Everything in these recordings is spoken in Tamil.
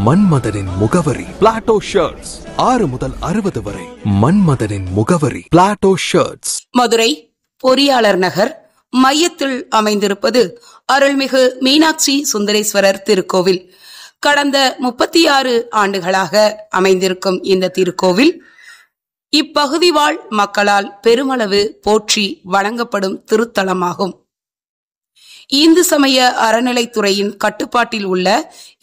மன்மதனின் முகவரி பிளாட்டோ ஷர்ட்ஸ். 6 முதல் 60 வரை. மன்மதனின் முகவரி பிளாட்டோ ஷர்ட்ஸ். மதுரை பொறியாளர் நகர் மையத்தில் அமைந்திருப்பது அருள்மிகு மீனாட்சி சுந்தரேஸ்வரர் திருக்கோவில். கடந்த 36 ஆண்டுகளாக அமைந்திருக்கும் இந்த திருக்கோவில் இப்பகுதி வாழ் மக்களால் பெருமளவு போற்றி வணங்கப்படும் திருத்தலமாகும். இந்து சமய அறநிலைத்துறையின் கட்டுப்பாட்டில் உள்ள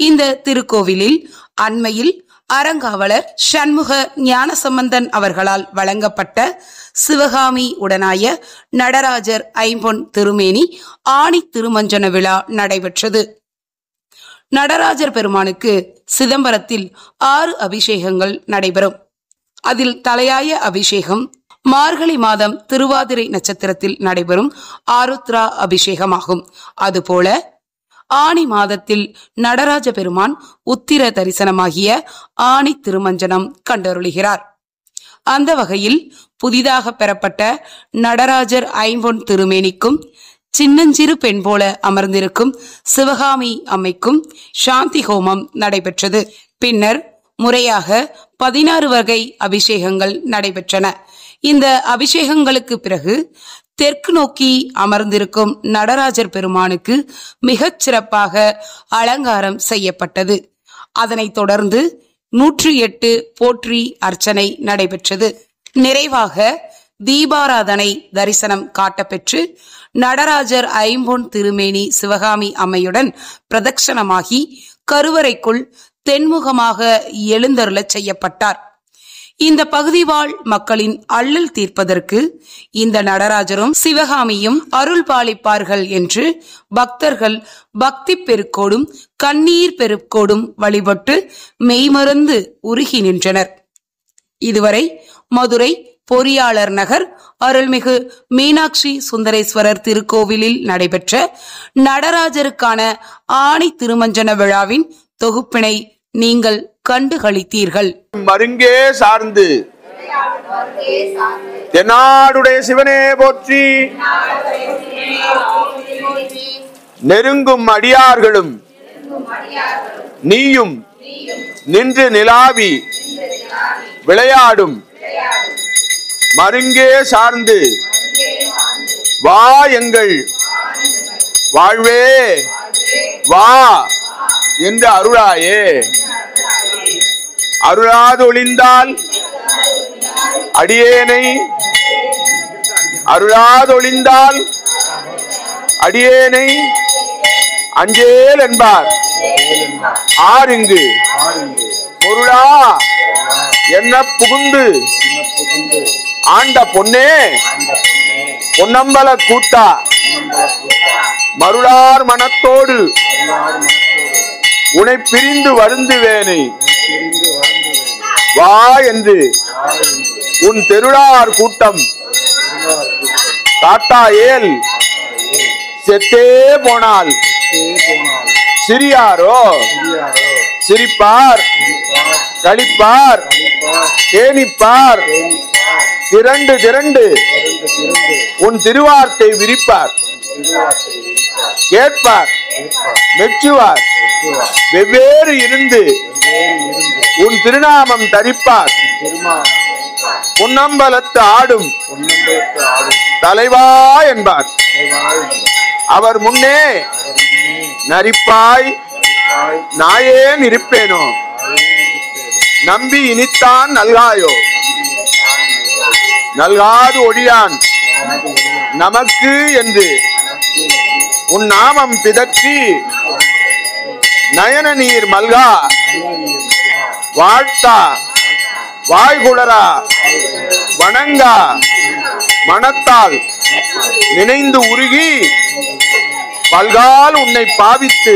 இந்த திருக்கோவிலில் அண்மையில் அறங்காவலர் சண்முக ஞானசம்பந்தன் அவர்களால் வழங்கப்பட்ட சிவகாமி உடனாய நடராஜர் ஐம்பொன் திருமேனி ஆணி திருமஞ்சன விழா நடைபெற்றது. நடராஜர் பெருமானுக்கு சிதம்பரத்தில் 6 அபிஷேகங்கள் நடைபெறும். அதில் தலையாய அபிஷேகம் மார்கழி மாதம் திருவாதிரை நட்சத்திரத்தில் நடைபெறும் ஆருத்ரா அபிஷேகமாகும். அதுபோல ஆணி மாதத்தில் நடராஜ பெருமான் உத்திர தரிசனமாகிய ஆணி திருமஞ்சனம் கண்டருளுகிறார். அந்த வகையில் புதிதாக பெறப்பட்ட நடராஜர் ஐம்பொன் திருமேனிக்கும் சின்னஞ்சிறு பெண் போல அமர்ந்திருக்கும் சிவகாமி அம்மைக்கும் சாந்தி ஹோமம் நடைபெற்றது. பின்னர் முறையாக 16 வகை அபிஷேகங்கள் நடைபெற்றன. இந்த அபிஷேகங்களுக்கு பிறகு தெற்கு நோக்கி அமர்ந்திருக்கும் நடராஜர் பெருமானுக்கு மிகச் சிறப்பாக அலங்காரம் செய்யப்பட்டது. அதனைத் தொடர்ந்து 108 போற்றி அர்ச்சனை நடைபெற்றது. நிறைவாக தீபாராதனை தரிசனம் காட்டப்பெற்று நடராஜர் ஐம்பொன் திருமேனி சிவகாமி அம்மையுடன் பிரதட்சணமாகி கருவறைக்குள் தென்முகமாக எழுந்தருளச் செய்யப்பட்டார். இந்த பகுதி வாழ் மக்களின் அல்லல் தீர்ப்பதற்கு இந்த நடராஜரும் சிவகாமியும் அருள் பாலிப்பார்கள் என்று பக்தர்கள் பக்தி பெருக்கோடும் கண்ணீர் பெருக்கோடும் வழிபட்டு மெய்மறந்து உருகி நின்றனர். இதுவரை மதுரை பொறியாளர் நகர் அருள்மிகு மீனாட்சி சுந்தரேஸ்வரர் திருக்கோவிலில் நடைபெற்ற நடராஜருக்கான ஆணி திருமஞ்சன விழாவின் தொகுப்பினை நீங்கள் கண்டு களித்தீர்கள். மருங்கே சார்ந்து தென்னாடுடைய சிவனே போற்றி. நெருங்கும் அடியார்களும் நீயும் நின்று நிலாவி விளையாடும் மருங்கே சார்ந்து வா எங்கள் வாழ்வே வா என்று அருளாயே. அருளாது ஒளிந்தால் அடியேனை அருளாதொழிந்தால் அடியேனை அஞ்சேல் என்பார். ஆறுங்கு பொருளா என்ன புகுந்து ஆண்ட பொன்னே பொன்னம்பல கூத்தா மருளார் மனத்தோடு உனை பிரிந்து வருந்துவேனை வா என்று உன் தெருளார் கூட்டம் காட்டாயேல் செத்தே போனால் சிறியாரோ சிரிப்பார் கழிப்பார் தேனிப்பார் திரண்டு திரண்டு உன் திருவார்த்தை விரிப்பார் கேட்பார் மெச்சுவார் வெவ்வேறு இருந்து உன் திருநாமம் தரிப்பார். பொன்னம்பலத்து ஆடும் தலைவா என்பார். அவர் முன்னே நரிப்பாய் நாயேன் இருப்பேனோ நம்பி இனித்தான் நல்காயோ நல்காது ஒழியான் நமக்கு என்று உன் நாமம் பிதற்றி நயன நீர் மல்கா வாழ்த்தா வாய்குளரா வணங்கா மனத்தால் நினைந்து உருகி பல்கால் உன்னை பாவித்து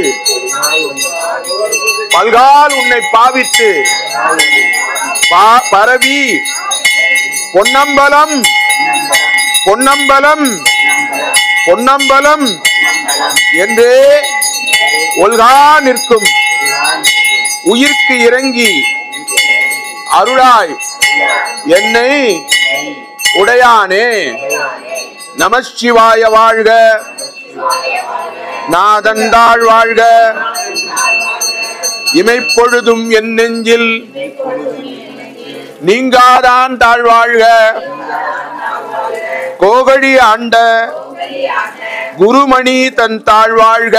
பரவி பொன்னம்பலம் பொன்னம்பலம் பொன்னம்பலம் என்றே ஒல்கா நிற்கும் உயிர்க்கு இறங்கி அருளாய் என்னை உடையானே. நமசிவாய வாழ்க, நாதந்தாள் வாழ்க, இமைப்பொழுதும் என் நெஞ்சில் நீங்காதான் தாழ்வாழ்க. கோகழி ஆண்ட குருமணி தன் தாழ்வாழ்க.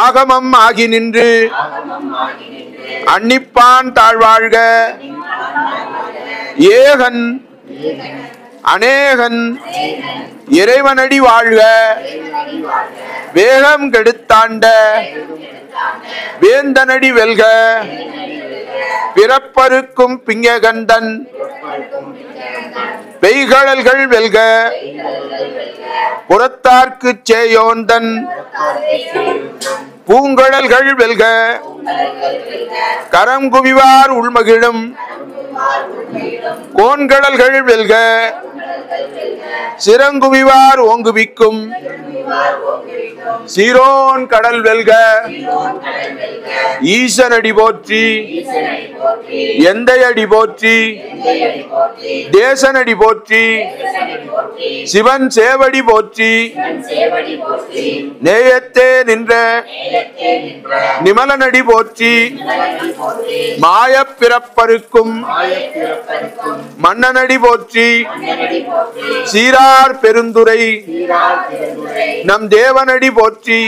ஆகமம் ஆகி நின்று அன்னிப்பான் தாழ்வாழ்க. ஏகன் அநேகன் இறைவனடி வாழ்க. வேகம் கெடுத்தாண்ட வேந்தனடி வெல்க. பிறப்பருக்கும் பிங்ககண்டன் பெய்கடல்கள் வெல்க. புறத்தார்க்கு சேயோந்தன் பூங்கடல்கள் வெல்க. கரம் குவிவார் உள்மகிழும் கோன்கடல்கள் வெல்க. சிறங்குவிவார் ஓங்குவிக்கும் சீரோன் கடல் வெல்க. ஈசனடி போற்றி எந்தையடி போற்றி தேசனடி போற்றி சிவன் சேவடி போற்றி. நேயத்தே நின்ற நிமலனடி போற்றி. மாயப் பிறப்பருக்கும் மன்னனடி போற்றி. சீரார் பெருந்துரை நம் தேவனடி போற்றி.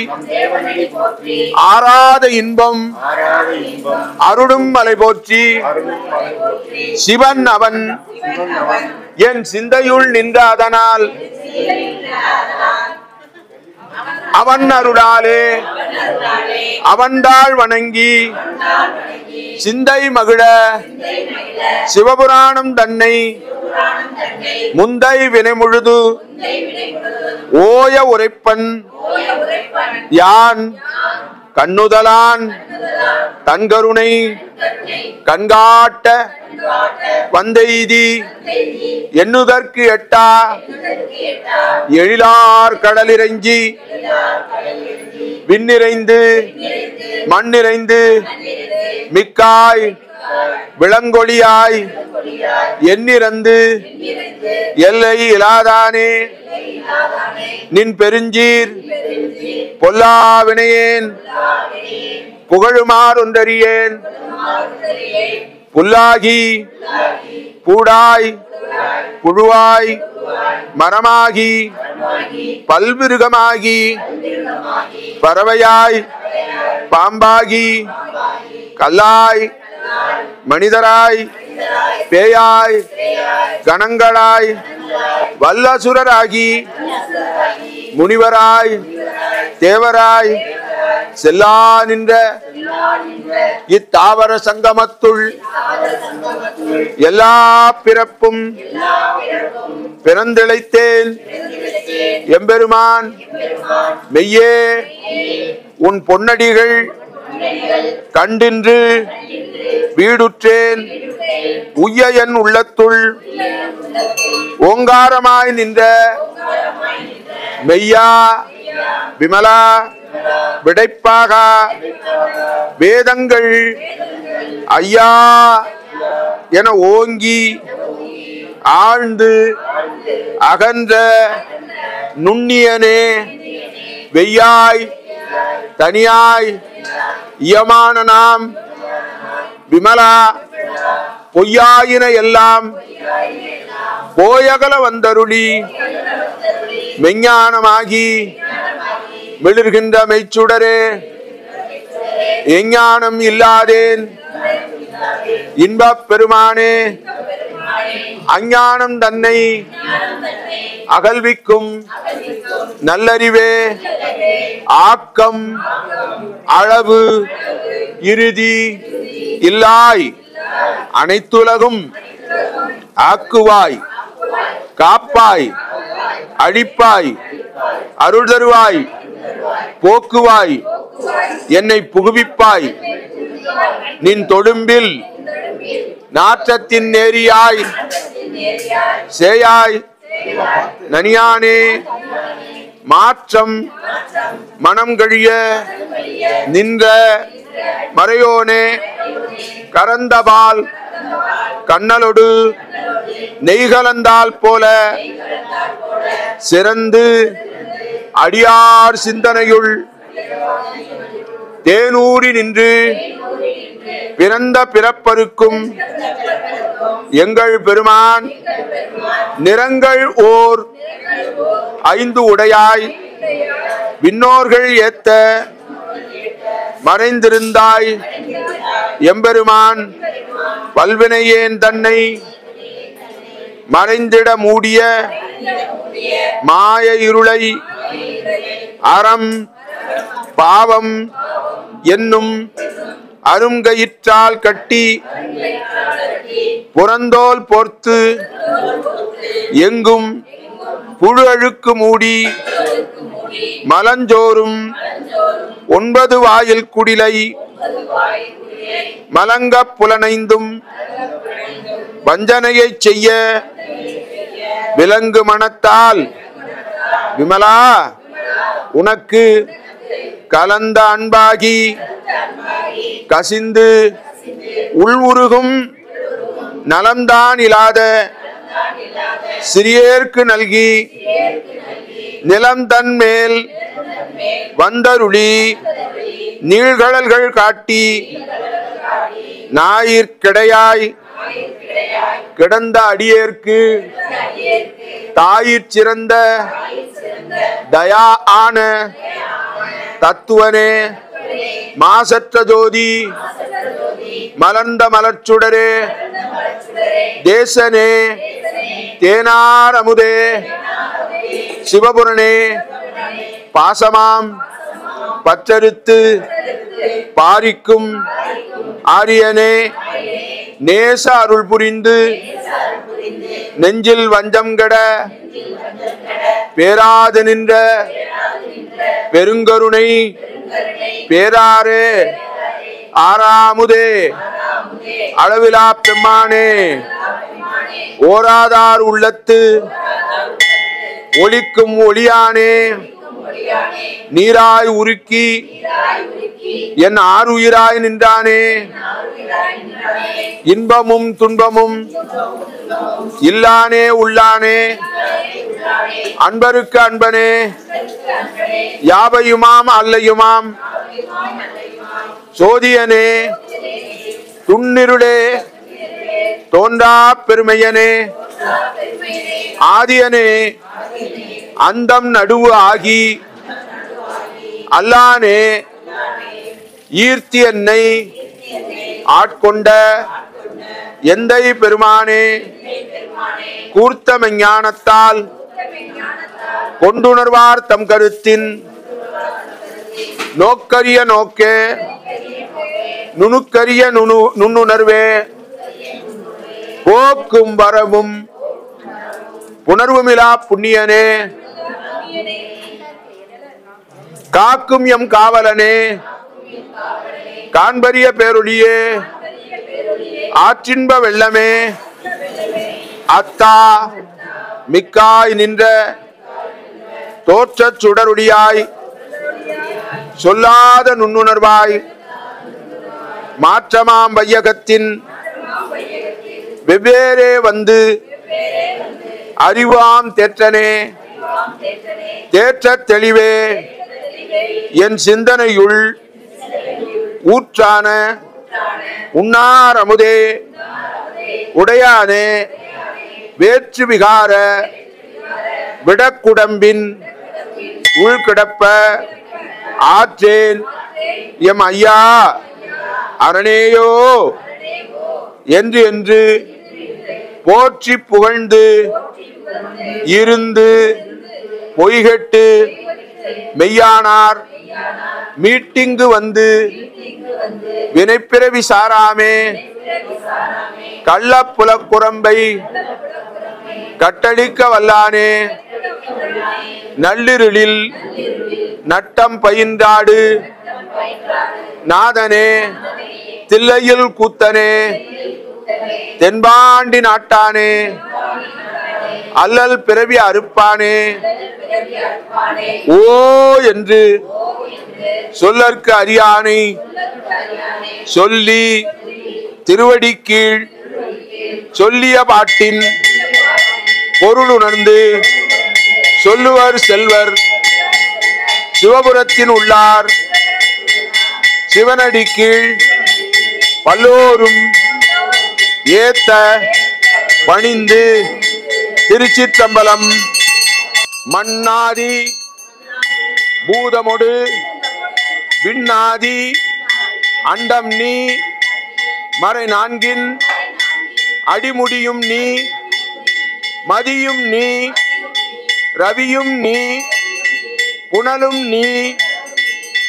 ஆராத இன்பம் அருளும் மலை போற்றி. சிவன் அவன் என் சிந்தையுள் நின்ற அதனால் அவன் அருளாலே அவன்தாள் வணங்கி சிந்தை மகிழ சிவபுராணம் தன்னை முந்தை வினை முழுது ஓய உரைப்பன் யான் கண்ணுதலான் தன்கருணை கண்காட்ட வந்தெய்தி எண்ணுதற்கு எட்டா எழிலார் கடலிறைஞ்சி விண்ணிறைந்து மண்ணிறைந்து மிக்காய் விளங்கொழியாய் எண்ணிறந்து எல்லை இலாதானே நின் பெருஞ்சீர் பொல்லா வினையேன் புகழுமார் ஒன்றறியேன். புல்லாகி பூடாய் புழுவாய் மரமாகி பல்விருகமாகி பறவையாய் பாம்பாகி கல்லாய் மனிதராய் பேயாய் கணங்களாய் வல்லசுரராகி முனிவராய் தேவராய் செல்லா நின்ற இத்தாவர சங்கமத்துள் எல்லா பிறப்பும் பிறந்திழைத்தேன் எம்பெருமான் மெய்யே உன் பொன்னடிகள் கண்டின்று வீடுற்றேன். உய்ய என் உள்ளத்துள் ஓங்காரமாய் நின்ற மெய்யா விமலா விடைப்பாக வேதங்கள் ஐயா என ஓங்கி ஆழ்ந்து அகன்ற நுண்ணியனே வெய்யாய் தனியாய் இயமான நாம் விமலா பொய்யாயின எல்லாம் போயகல வந்தருளி மெஞ்ஞானமாகி மிளிர்கின்ற மெய்ச்சுடரே எஞ்ஞானம் இல்லாதேன் இன்பப் பெருமானே அஞ்ஞானம் தன்னை அகல்விக்கும் நல்லறிவே ஆக்கம் அளவு இறுதி இல்லாய் அனைத்துலகும் ஆக்குவாய் காப்பாய் அழிப்பாய் அருள் தருவாய் போக்குவாய் என்னை புகுவிப்பாய் நின் தொடும்பில் நாற்றத்தின் நேரியாய் சேயாய் நனியானே மாற்றம் மனம் கழிய நின்ற மறையோனே கரந்தபால் கண்ணலொடு நெய்கலந்தால் போல சிறந்து அடியார் சிந்தனையுள் தேனூரி நின்று பிறந்த பிறப்பருக்கும் எங்கள் பெருமான் நிறங்கள் ஓர் 5 உடையாய் விண்ணோர்கள் ஏத்த மறைந்திருந்தாய் எம்பெருமான் வல்வினையேன் தன்னை மறைந்திட மூடிய மாய இருளை அறம் பாவம் என்னும் அருங்கயிற்றால் கட்டி புறந்தோல் போர்த்து எங்கும் புழு அழுக்கு மூடி மலஞ்சோறும் 9 வாயில் குடிலை மலங்க புலனைந்தும் வஞ்சனையை செய்ய விலங்கு மனத்தால் விமலா உனக்கு கலந்த அன்பாகி கசிந்து உள்வுருகும் நலம்தான் இல்லாத சிறியேற்கு நல்கி நிலம் தன் மேல் வந்தருளி நீழ்கடல்கள் காட்டி ஞாயிற்கிடையாய் கிடந்த அடியேற்கு தாயிற் சிறந்த தயா ஆன தத்துவனே மாசற்ற ஜோதி மலர்ந்த மலர்ச்சுடரே தேசனே தேனார் அமுதே சிவபுரனே பாசமாம் பற்றறுத்து பாரிக்கும் ஆரியனே நேச அருள் புரிந்து நெஞ்சில் வஞ்சம் கெட பேராது நின்ற பெருங்கருணை பேராரே ஆறாமுதே அளவிலா பெம்மானே ஓராதார் உள்ளத்து ஒளிக்கும் ஒளியானே நீராய் உருக்கி என் ஆறுயிராய் நின்றானே இன்பமும் துன்பமும் இல்லானே உள்ளானே அன்பருக்கு அன்பனே யாவையுமாம் அல்லையுமாம் சோதியனே துன்னிருளே தோன்றா பெருமையனே ஆதியனே அந்தம் நடுவு ஆகி அல்லானே ஈர்த்தி என்னை ஆட்கொண்ட எந்தை பெருமானே கூர்த்த ஞானத்தால் கொண்டுணர்வார் தம் கருத்தின் நோக்கரிய நோக்கே நுணுக்கரிய நுண்ணுணர்வே போக்கும் வரவும் புணர்வுமிலா புண்ணியனே காக்கும் எம் காவலனே காண்பரிய பேரொழியே ஆற்றின்ப வெள்ளமே அத்தா மிக்காய் நின்ற தோற்றச் சுடருடியாய் சொல்லாத நுண்ணுணர்வாய் மாற்றமாம் வையகத்தின் வெவ்வேறே வந்து அறிவாம் தேற்றனே தேற்றத் தெளிவே என் சிந்தனையுள் ஊற்றான உண்ணார் அமுதே உடையானே வேற்று விகார விடக்குடம்பின் உள்கிடப்ப ஆற்றேன் எம் ஐயா அரணேயோ என்று என்று போற்றி புகழ்ந்து இருந்து பொய்கட்டு மெய்யானார் மீட்டிங்கு வந்து வினைப்பிறவி சாராமே கள்ளப்புலக் குரம்பை கட்டளிக்க வல்லானே நள்ளிருளில் நட்டம் பயின்றாடு நாதனே தில்லையில் கூத்தனே தென்பாண்டி நாட்டானே அல்லல் பிறவி அறுப்பானே ஓ என்று சொல்லற்கு அறியானை சொல்லி திருவடி கீழ் சொல்லிய பாட்டின் பொருள் உணர்ந்து சொல்லுவர் செல்வர் சிவபுரத்தின் உள்ளார் சிவனடி கீழ் பல்லோரும் ஏத்த பணிந்து திருச்சிற்றம்பலம். மண்ணாதி பூதமொடு விண்ணாதி அண்டம் நீ மறை நான்கின் அடிமுடியும் நீ மதியும் நீ ரவியும் நீ புனலும் நீ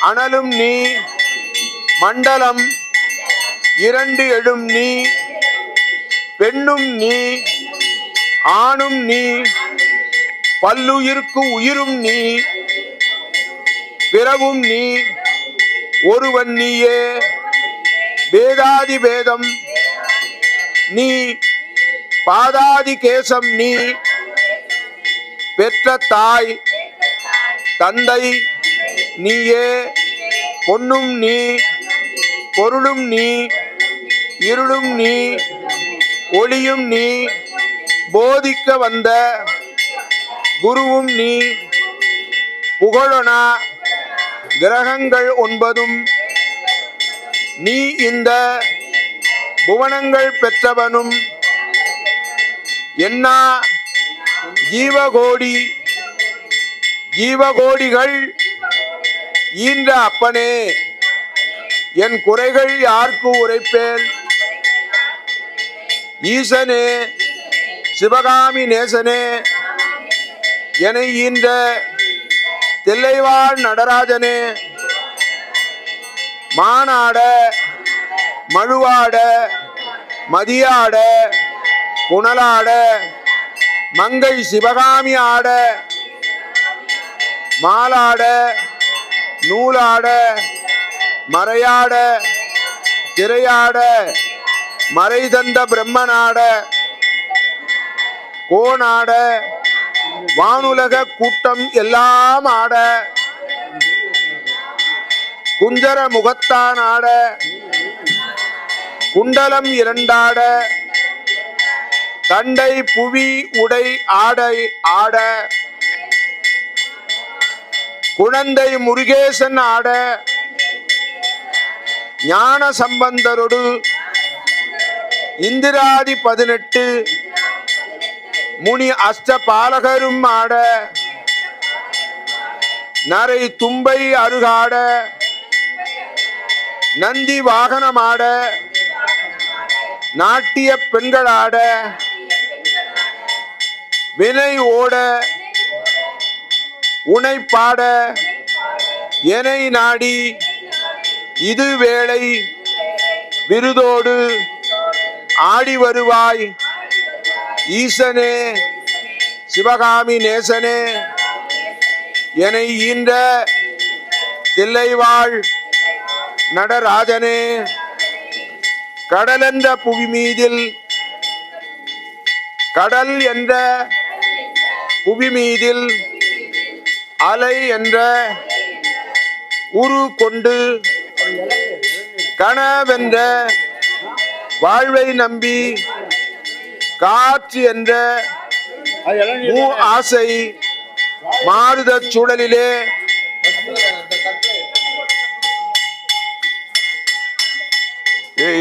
அனலும் நீ மண்டலம் இரண்டு எழும் நீ பெண்ணும் நீ ஆணும் நீ பல்லுயிர்க்கு உயிரும் நீ பிறவும் நீ ஒருவன் நீயே வேதாதி வேதம் நீ பாதாதி கேசம் நீ பெற்ற தாய் தந்தை நீயே பொன்னும் நீ பொருளும் நீ இருளும் நீ ஒளியும் நீ போதிக்க வந்த குருவும் நீ புகழனா கிரகங்கள் 9 நீ இந்த புவனங்கள் பெற்றவனும் என்ன ஜீவகோடிகள் ஈன்ற அப்பனே என் குறைகள் யாருக்கு உரைப்பேன். ஈசனே சிவகாமி நேசனே என ஈன்ற தில்லைவாழ் நடராஜனே மானாட மழுவாட மதியாட புனலாட மங்கை சிவகாமி ஆட மாலாட நூலாட மறையாட திரையாட மறை தந்த பிரம்மனாட கோனாட வானுலக கூட்டம் எல்லாம் ஆட குஞ்சர முகத்தான் ஆட குண்டலம் 2 ஆட தண்டை புவி உடை ஆடை ஆட குழந்தை முருகேசன் ஆட ஞான சம்பந்தரோடு இந்திராதி 18 முனி அஷ்ட பாலகரும் ஆட நரை தும்பை அருகாட நந்தி வாகனமாட நாட்டிய பெண்களாட வினை ஓட உனை பாட எனை நாடி இது வேளை விருதோடு ஆடி வருவாய் ஈசனே சிவகாமி நேசனே எனை ஈன்ற தில்லைவாழ் நடராஜனே கடல் என்ற புவி மீதில் கடல் என்ற புவி மீதில் அலை என்ற உரு கொண்டு கனவென்ற வாழ்வை நம்பி காற்று என்ற ஆசை மாறுத சூழலிலே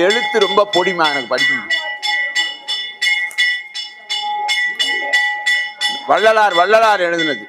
எழுத்து ரொம்ப பொடிமா எனக்கு படிக்கணும். வள்ளலார் எழுதினது.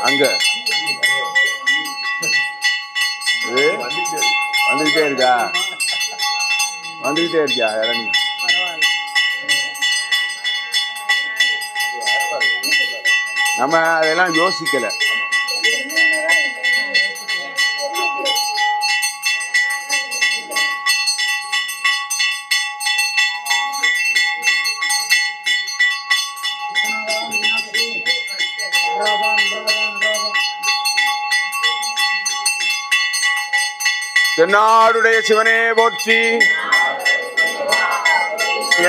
அங்க வந்துகிட்டே இருக்கா இளநீ நம்ம அதெல்லாம் யோசிக்கல. தென்னாடுடைய சிவனே போற்றி,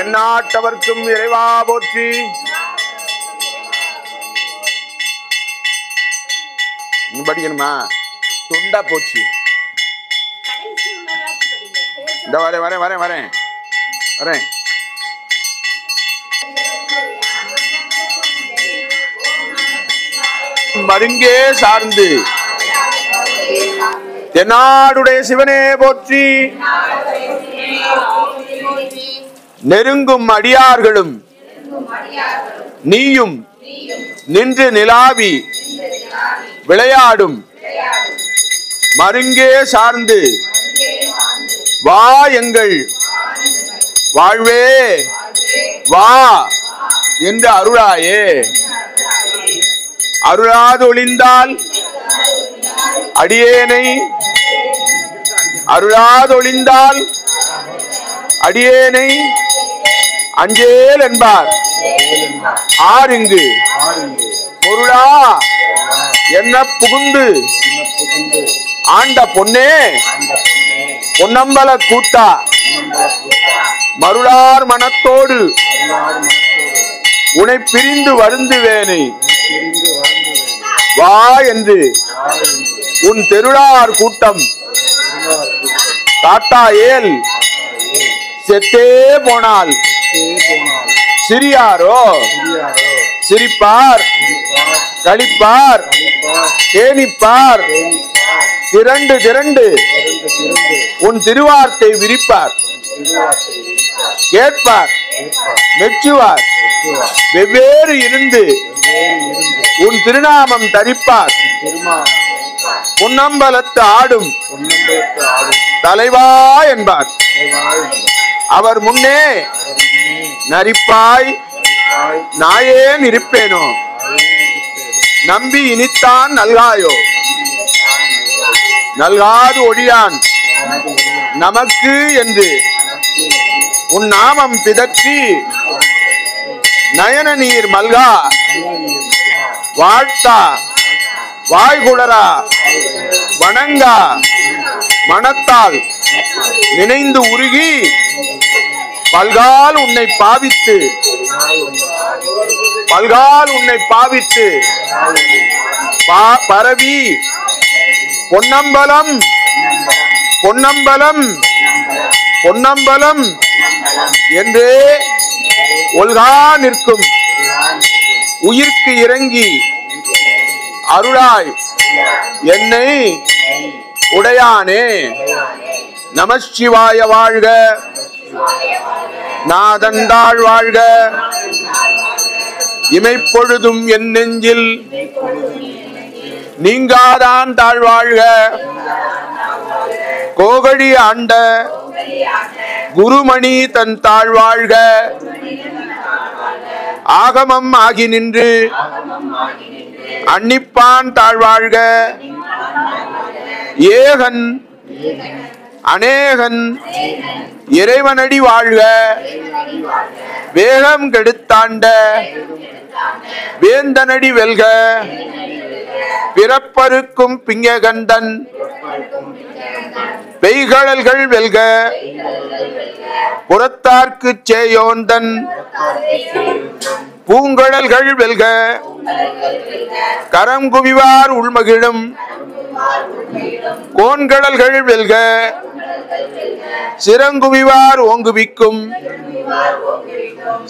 எந்நாட்டவர்க்கும் இறைவா போற்றி. படிக்கணுமா? தொண்டா போச்சு. இந்த வரேன் வரேன் வரேன் வரேன் வரேன். மருங்கே சார்ந்து தென்னாடுடைய சிவனே போற்றி. நெருங்கும் அடியார்களும் நீயும் நின்று நிலாவி விளையாடும் மருங்கே சார்ந்து வா எங்கள் வாழ்வே வா என்று அருளாயே. அருளாது ஒளிந்தால் அடியேனை அருளாதொழிந்தால் அடியேனை அஞ்சேல் என்பார் ஆரிங்கு பொருளா என்ன புகுந்து ஆண்ட பொன்னே பொன்னம்பல கூத்தா மருளார் மனத்தோடு உனை பிரிந்து வருந்துவேனை வா என்று உன் தெருளார் கூட்டம் காட்டாயேல் செத்தே போனால் சிறியாரோ சிரிப்பார் கழிப்பார் தேனிப்பார் திரண்டு திரண்டு உன் திருவார்த்தை விரிப்பார் கேட்பார் மெச்சுவார் வெவ்வேறு இருந்து உன் திருநாமம் தரிப்பார் பொன்னம்பலத்து ஆடும் தலைவா என்பார். அவர் முன்னே நரிப்பாய் நாயேன் இருப்பேனோ நம்பி இனித்தான் நல்காயோ நல்காது ஒழியான் நமக்கு என்று உன் நாமம் பிதற்றி நயன நீர் மல்கா வாழ்த்தா வாய்குளரா வணங்கா மனத்தால் நினைந்து உருகி பல்கால் உன்னை பாவித்து பரவி பொன்னம்பலம் பொன்னம்பலம் பொன்னம்பலம் என்றே ஒல்கா நிற்கும் உயிர்க்கு இறங்கி அருளாய் என்னை உடையானே. நமசிவாய வாழ்க, நாதந்தாள் வாழ்க, இமைப்பொழுதும் என் நெஞ்சில் நீங்காதான் தாழ்வாழ்க. கோகழி ஆண்ட குருமணி தன் தாழ்வாழ்க. ஆகமம் ஆகி நின்று அன்னிப்பான் தாழ்வாழ்க. ஏகன் அநேகன் இறைவனடி வாழ்க. வேகம் கெடுத்தாண்ட வேந்தனடி வெல்க. பிறப்பருக்கும் பிங்ககண்டன் பெய்கடல்கள் வெல்க. புறத்தார்க்கு சேயோந்தன் பூங்கடல்கள் வெல்க. கரம் குவிவார் உள்மகிழும் கோன்கடல்கள் வெல்க. சிறங்குவிவார் ஓங்குவிக்கும்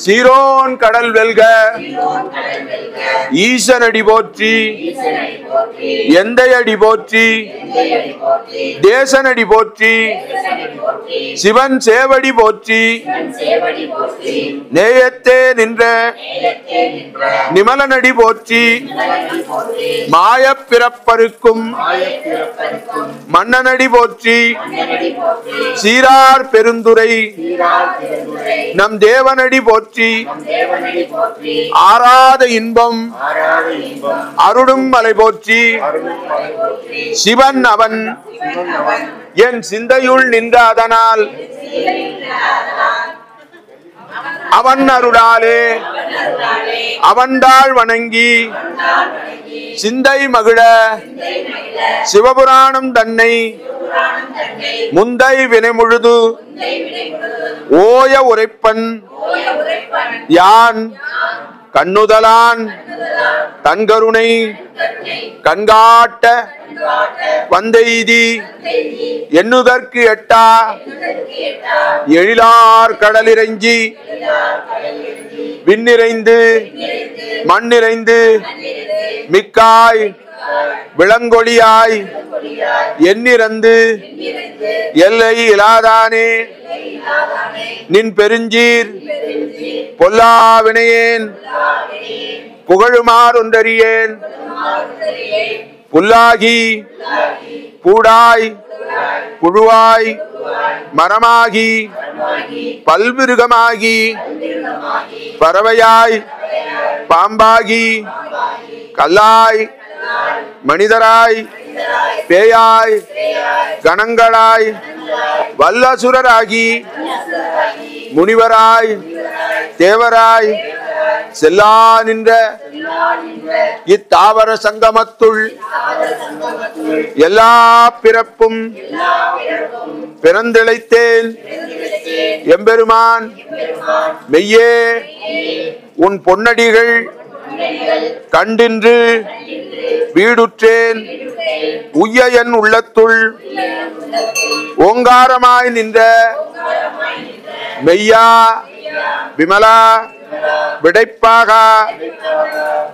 சீரோன் கடல் வெல்க ஈசனடி போற்றி எந்தையடி போற்றி தேசனடி போற்றி சிவன் சேவடி போற்றி நேயத்தே நின்ற நிமலனடி போற்றி மாயப் பிறப்பருக்கும் மன்னனடி போற்றி சீரார் பெருந்துரை நம் தேவனடி போற்றி ஆராத இன்பம் அருளும் மலை போற்றி சிவன் அவன் என் சிந்தையுள் நின்ற அதனால் அவன் அருளாலே அவன்தாள் வணங்கி சிந்தை மகிழ சிவபுராணம் தன்னை முந்தை வினை முழுது ஓய உரைப்பன் யான் கண்ணுதலான் தன்கருணை கண்காட்ட வந்தெய்தி எண்ணுதற்கு எட்டா எழிலார் கடலிறங்கி விண்ணிறைந்து மண்ணிறைந்து மிக்காய் விளங்கொழியாய் எண்ணிறந்து எல்லை இலாதானே நின் பெருஞ்சீர் பொல்லாவினையேன் புகழுமார் ஒன்றறியேன் புல்லாகி பூடாய் புழுவாய் மரமாகி பல்விருகமாகி பறவையாய் பாம்பாகி கல்லாய் மனிதராய் பேயாய் கணங்களாய் வல்லசுரராகி முனிவராய் தேவராய் செல்லா நின்ற இத்தாவர சங்கமத்துள் எல்லா பிறப்பும் பிறந்திழைத்தேன் எம்பெருமான் மெய்யே உன் பொன்னடிகள் கண்டின்று வீடுற்றேன் உய்ய என் உள்ளத்துள் ஓங்காரமாய் நின்ற மெய்யா விமலா விடைப்பாக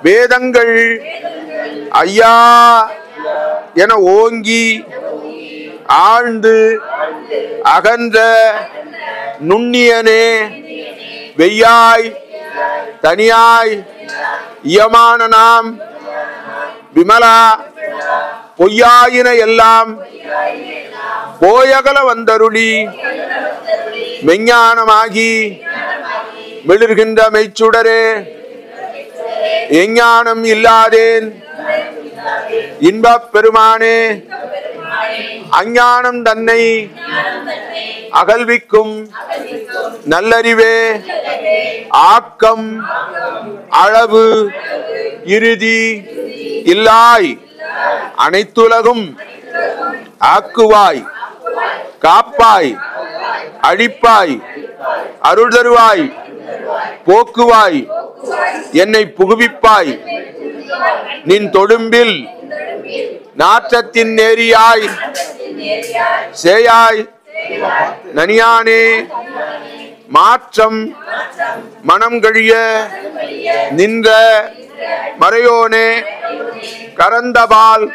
வேதங்கள் ஐயா என ஓங்கி ஆழ்ந்து அகன்ற நுண்ணியனே வெய்யாய் தனியாய் இயமான நாம் விமலா பொய்யாயின எல்லாம் போயகல வந்தருளி மெஞ்ஞானமாகி மிளிர்கின்ற மெய்ச்சுடரே எஞ்ஞானம் இல்லாதேன் இன்பப் பெருமானே அஞ்ஞானம் தன்னை அகல்விக்கும் நல்லறிவே ஆக்கம் அளவு இறுதி இல்லாய் அனைத்துலகும் ஆக்குவாய் காப்பாய் அழிப்பாய் அருள் தருவாய் போக்குவாய் என்னை புகுவிப்பாய் நின் தொடும்பில் நாற்றத்தின் நேரியாய் சேயாய் நனியானே மாற்றம் மனம் கழிய நின்ற மறையோனே கரந்தபால்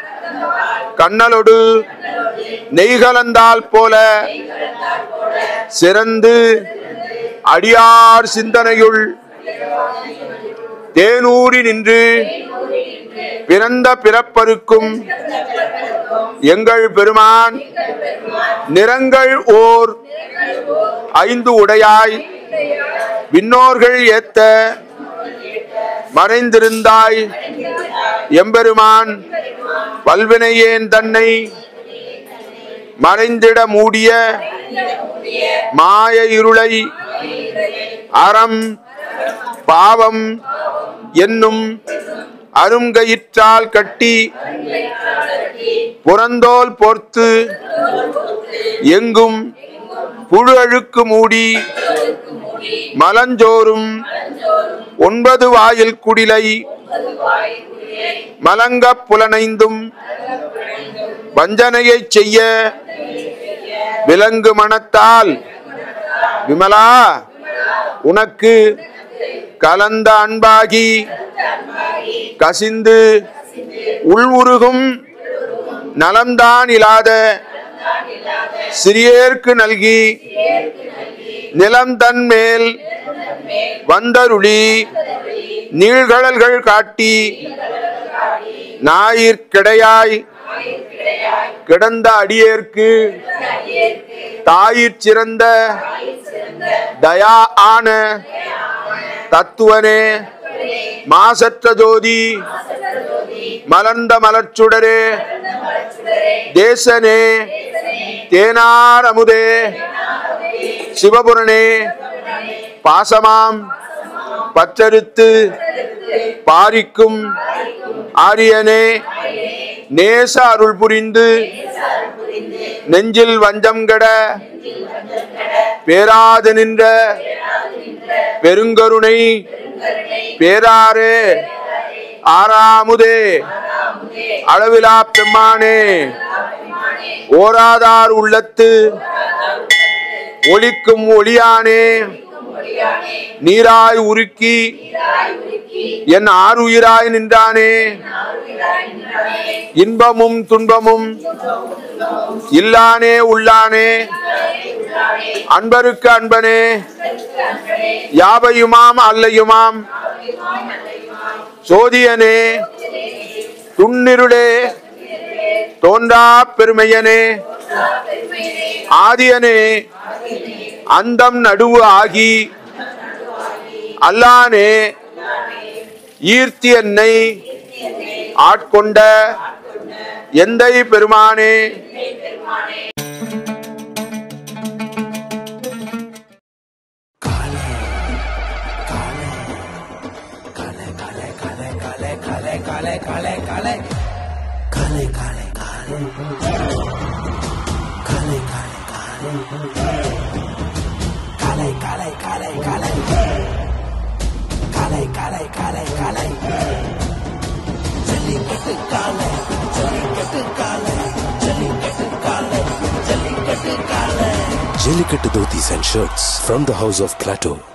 கண்ணலொடு நெய்கலந்தால் போல சிறந்து அடியார் சிந்தனையுள் தேனூரி நின்று பிறந்த பிறப்பருக்கும் எங்கள் பெருமான் நிறங்கள் ஓர் ஐந்து உடையாய் விண்ணோர்கள் ஏத்த மறைந்திருந்தாய் எம்பெருமான் வல்வினையேன் தன்னை மறைந்திட மூடிய மாய இருளை அறம் பாவம் என்னும் அருங்கயிற்றால் கட்டி புறந்தோல் போர்த்து எங்கும் புழு அழுக்கு மூடி மலஞ்சோறும் 9 வாயில் குடிலை மலங்க புலனைந்தும் வஞ்சனையை செய்ய விலங்கு மனத்தால் விமலா உனக்கு கலந்த அன்பாகி கசிந்து உள்வுருகும் நலம்தான் இல்லாத சிறியேற்கு நல்கி நிலம் தன் மேல் வந்தருளி நீழ்கடல்கள் காட்டி ஞாயிற்கிடையாய் கிடந்த அடியேற்கு தாயிற் சிறந்த தயா ஆன தத்துவனே மாசற்ற ஜோதி மலர்ந்த மலர்ச்சுடரே தேசனே தேனார் அமுதே சிவபுரனே பாசமாம் பற்றறுத்து பாரிக்கும் ஆரியனே நேச அருள் புரிந்து நெஞ்சில் வஞ்சம் கெட பேராது நின்ற பெருங்கருணை பேராரே ஆறாமுதே அளவிலா பெம்மானே ஓராதார் உள்ளத்து ஒளிக்கும் ஒளியானே நீராய் உருக்கி என் ஆறுயிராய் நின்றானே இன்பமும் துன்பமும் இல்லானே உள்ளானே அன்பருக்கு அன்பனே யாவையுமாம் அல்லையுமாம் சோதியனே துன்னிருளே தோன்றா பெருமையனே ஆதியனே அந்தம் நடுவு ஆகி அல்லானே ஈர்த்தி என்னை ஆட்கொண்ட எந்தை பெருமானே Jallikattu dhotis and shirts from the house of Plateau.